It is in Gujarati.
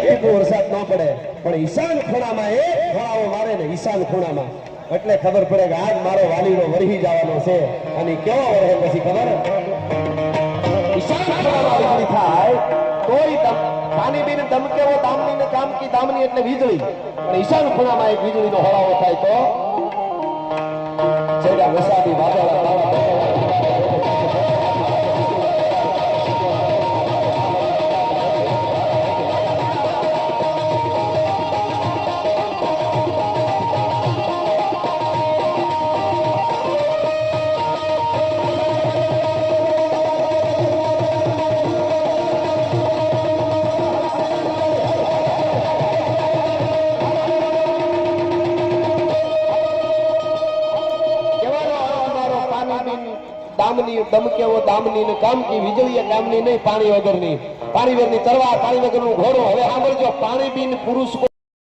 ટીપું વરસાદ ન પડે પણ ઈશાન ખૂણામાં એક ફળાવો મારે ને ઈશાન ખૂણામાં એટલે ખબર પડે કે આજ મારો વાલીનો વરહી જવાનો છે અને કેવો વરહે પછી ખબર ઈશાન ખૂણામાં વીજળી થાય તોય પાણીબીન ધમકેવો દામની ને કામકી દામની એટલે વીજળી પણ ઈશાન ખૂણામાં એક વીજળીનો હળાવો થાય તો છેડા વરસાદી વાદળા દામની ધમકેવો દામની ને કામકી વીજળી કામની નહીં પાણી વગરની પાણી વગરની તરવાર પાણી વગરનું ઘોડો હવે સાંભળજો પાણી બીન પુરુષ